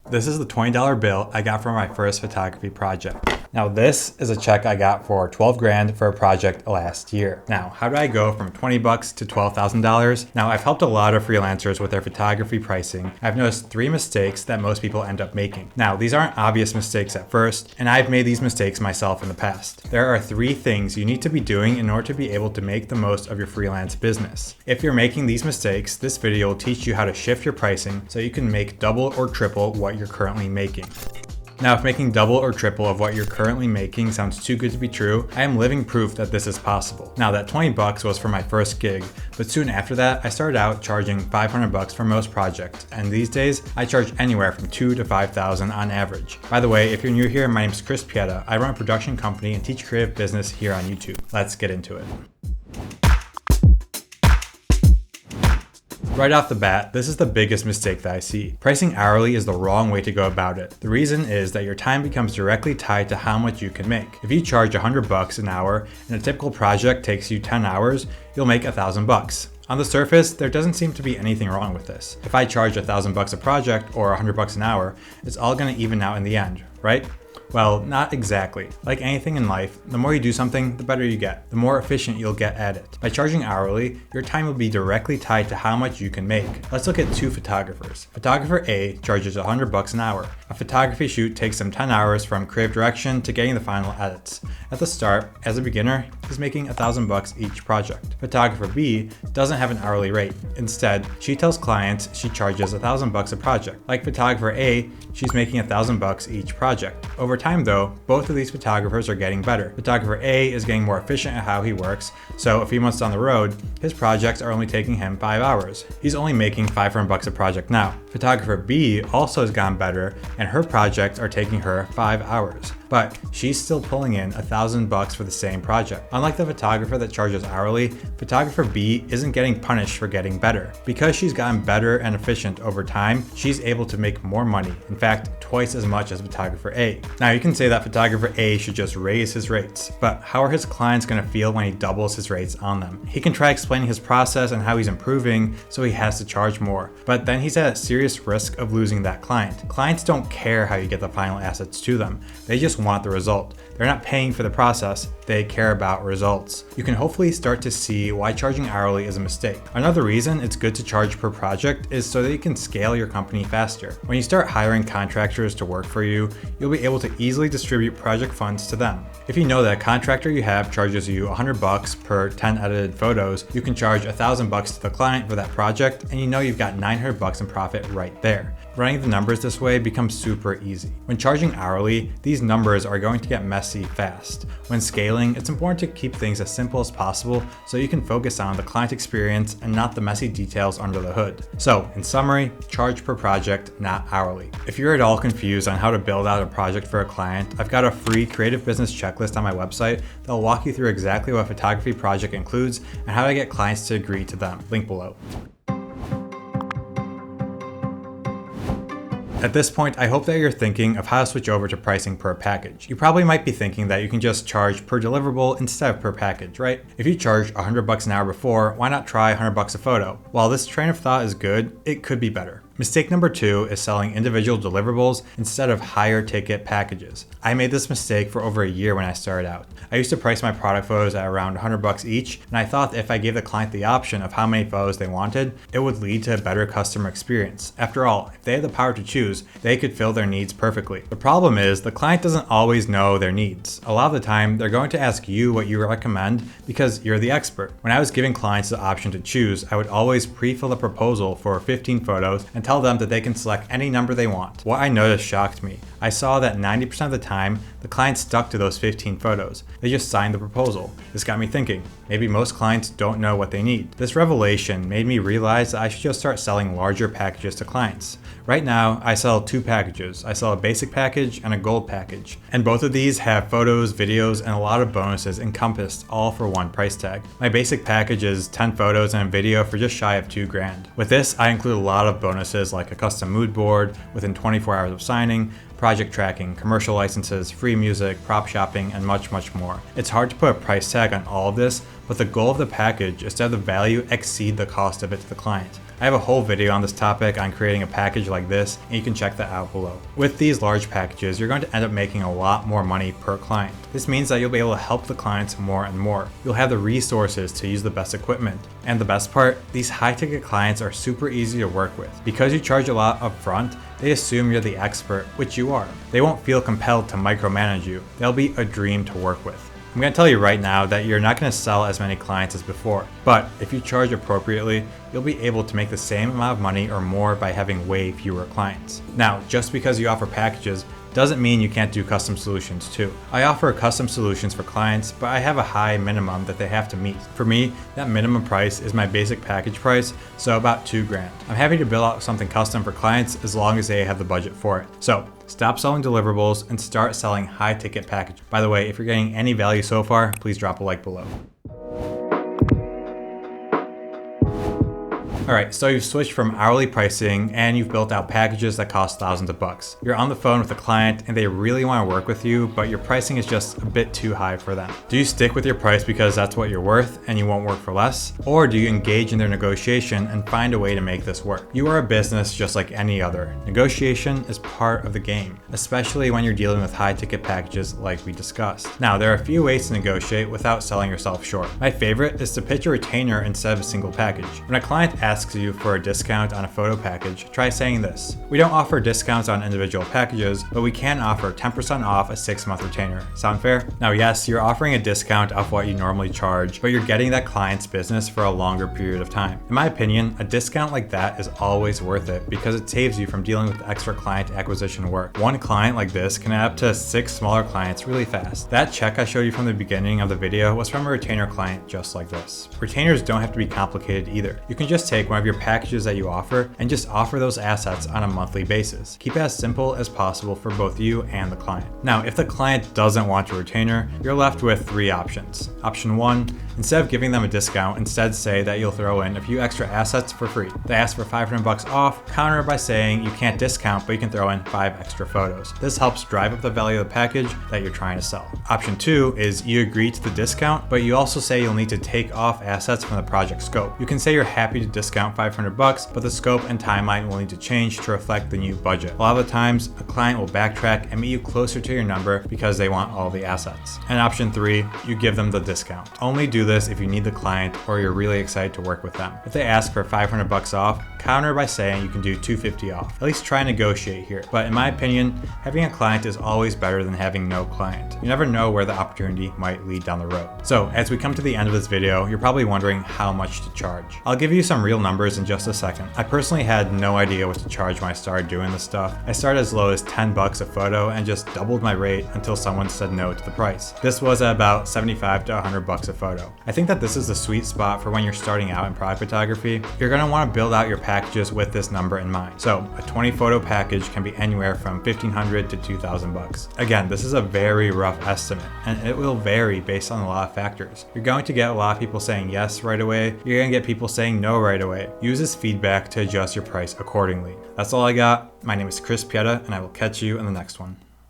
This is the $20 bill I got for my first photography project. Now this is a check I got for 12 grand for a project last year. Now, how did I go from 20 bucks to $12,000? Now, I've helped a lot of freelancers with their photography pricing. I've noticed 3 mistakes that most people end up making. Now, these aren't obvious mistakes at first, and I've made these mistakes myself in the past. There are 3 things you need to be doing in order to be able to make the most of your freelance business. If you're making these mistakes, this video will teach you how to shift your pricing so you can make double or triple what you're currently making. Now, if making double or triple of what you're currently making sounds too good to be true, I am living proof that this is possible. Now, that 20 bucks was for my first gig, but soon after that, I started out charging 500 bucks for most projects, and these days, I charge anywhere from 2 to 5,000 on average. By the way, if you're new here, my name is Chris Pieta. I run a production company and teach creative business here on YouTube. Let's get into it. Right off the bat, this is the biggest mistake that I see. Pricing hourly is the wrong way to go about it. The reason is that your time becomes directly tied to how much you can make. If you charge 100 bucks an hour and a typical project takes you 10 hours, you'll make 1,000 bucks. On the surface, there doesn't seem to be anything wrong with this. If I charge 1,000 bucks a project or 100 bucks an hour, it's all gonna even out in the end, right? Well, not exactly. Like anything in life, the more you do something, the better you get, the more efficient you'll get at it. By charging hourly, your time will be directly tied to how much you can make. Let's look at 2 photographers. Photographer A charges 100 bucks an hour. A photography shoot takes him 10 hours from creative direction to getting the final edits. At the start, as a beginner, he's making 1,000 bucks each project. Photographer B doesn't have an hourly rate. Instead, she tells clients she charges 1,000 bucks a project. Like photographer A, she's making 1,000 bucks each project. Over time though, both of these photographers are getting better. Photographer A is getting more efficient at how he works, so a few months down the road, his projects are only taking him 5 hours. He's only making 500 bucks a project now. Photographer B also has gotten better, and her projects are taking her 5 hours. But she's still pulling in 1,000 bucks for the same project. Unlike the photographer that charges hourly, photographer B isn't getting punished for getting better. Because she's gotten better and efficient over time, she's able to make more money. In fact, twice as much as photographer A. Now you can say that photographer A should just raise his rates, but how are his clients gonna feel when he doubles his rates on them? He can try explaining his process and how he's improving, so he has to charge more. But then he's at a serious risk of losing that client. Clients don't care how you get the final assets to them. They just want the result. They're not paying for the process, they care about results. You can hopefully start to see why charging hourly is a mistake. Another reason it's good to charge per project is so that you can scale your company faster. When you start hiring contractors to work for you, you'll be able to easily distribute project funds to them. If you know that a contractor you have charges you 100 bucks per 10 edited photos, you can charge 1,000 bucks to the client for that project, and you know you've got 900 bucks in profit right there. Running the numbers this way becomes super easy. When charging hourly, these numbers are going to get messy fast. When scaling, it's important to keep things as simple as possible so you can focus on the client experience and not the messy details under the hood. So, in summary, charge per project, not hourly. If you're at all confused on how to build out a project for a client, I've got a free creative business checklist on my website that'll walk you through exactly what a photography project includes and how to get clients to agree to them. Link below. At this point, I hope that you're thinking of how to switch over to pricing per package. You probably might be thinking that you can just charge per deliverable instead of per package, right? If you charged 100 bucks an hour before, why not try 100 bucks a photo? While this train of thought is good, it could be better. Mistake number 2 is selling individual deliverables instead of higher ticket packages. I made this mistake for over a year when I started out. I used to price my product photos at around 100 bucks each, and I thought that if I gave the client the option of how many photos they wanted, it would lead to a better customer experience. After all, if they had the power to choose, they could fill their needs perfectly. The problem is the client doesn't always know their needs. A lot of the time, they're going to ask you what you recommend because you're the expert. When I was giving clients the option to choose, I would always pre-fill a proposal for 15 photos and tell them that they can select any number they want. What I noticed shocked me. I saw that 90% of the time, the client stuck to those 15 photos. They just signed the proposal. This got me thinking, maybe most clients don't know what they need. This revelation made me realize that I should just start selling larger packages to clients. Right now, I sell 2 packages. I sell a basic package and a gold package. And both of these have photos, videos, and a lot of bonuses encompassed all for one price tag. My basic package is 10 photos and a video for just shy of 2 grand. With this, I include a lot of bonuses like a custom mood board within 24 hours of signing, project tracking, commercial licenses, free music, prop shopping, and much, much more. It's hard to put a price tag on all of this, but the goal of the package is to have the value exceed the cost of it to the client. I have a whole video on this topic on creating a package like this, and you can check that out below. With these large packages, you're going to end up making a lot more money per client. This means that you'll be able to help the clients more and more. You'll have the resources to use the best equipment. And the best part, these high-ticket clients are super easy to work with. Because you charge a lot up front, they assume you're the expert, which you are. They won't feel compelled to micromanage you. They'll be a dream to work with. I'm going to tell you right now that you're not going to sell as many clients as before, but if you charge appropriately, you'll be able to make the same amount of money or more by having way fewer clients. Now, just because you offer packages doesn't mean you can't do custom solutions too. I offer custom solutions for clients, but I have a high minimum that they have to meet. For me, that minimum price is my basic package price, so about $2,000. I'm happy to build out something custom for clients as long as they have the budget for it. So stop selling deliverables and start selling high ticket packages. By the way, if you're getting any value so far, please drop a like below. Alright, so you've switched from hourly pricing and you've built out packages that cost thousands of bucks. You're on the phone with a client and they really want to work with you, but your pricing is just a bit too high for them. Do you stick with your price because that's what you're worth and you won't work for less? Or do you engage in their negotiation and find a way to make this work? You are a business just like any other. Negotiation is part of the game, especially when you're dealing with high ticket packages like we discussed. Now, there are a few ways to negotiate without selling yourself short. My favorite is to pitch a retainer instead of a single package. When a client asks you for a discount on a photo package, try saying this: we don't offer discounts on individual packages, but we can offer 10% off a 6-month retainer. Sound fair? Now, yes, you're offering a discount off what you normally charge, but you're getting that client's business for a longer period of time. In my opinion, a discount like that is always worth it because it saves you from dealing with extra client acquisition work. One client like this can add up to 6 smaller clients really fast. That check I showed you from the beginning of the video was from a retainer client just like this. Retainers don't have to be complicated either. You can just take one of your packages that you offer and just offer those assets on a monthly basis. Keep it as simple as possible for both you and the client. Now, if the client doesn't want a retainer, you're left with 3 options. Option 1, instead of giving them a discount, instead say that you'll throw in a few extra assets for free. They ask for $500 off, counter by saying you can't discount, but you can throw in 5 extra photos. This helps drive up the value of the package that you're trying to sell. Option 2 is you agree to the discount, but you also say you'll need to take off assets from the project scope. You can say you're happy to discount $500, but the scope and timeline will need to change to reflect the new budget. A lot of the times, a client will backtrack and meet you closer to your number because they want all the assets. And option 3, you give them the discount. Only do this if you need the client or you're really excited to work with them. If they ask for $500 off, counter by saying you can do $250 off. At least try and negotiate here. But in my opinion, having a client is always better than having no client. You never know where the opportunity might lead down the road. So as we come to the end of this video, you're probably wondering how much to charge. I'll give you some real numbers in just a second. I personally had no idea what to charge when I started doing this stuff. I started as low as $10 a photo and just doubled my rate until someone said no to the price. This was at about $75 to $100 a photo. I think that this is the sweet spot for when you're starting out in product photography. You're going to want to build out your packages with this number in mind. So a 20 photo package can be anywhere from $1,500 to $2,000. Again, this is a very rough estimate and it will vary based on a lot of factors. You're going to get a lot of people saying yes right away. You're going to get people saying no right away. Use this feedback to adjust your price accordingly. That's all I got. My name is Chris Pieta and I will catch you in the next one.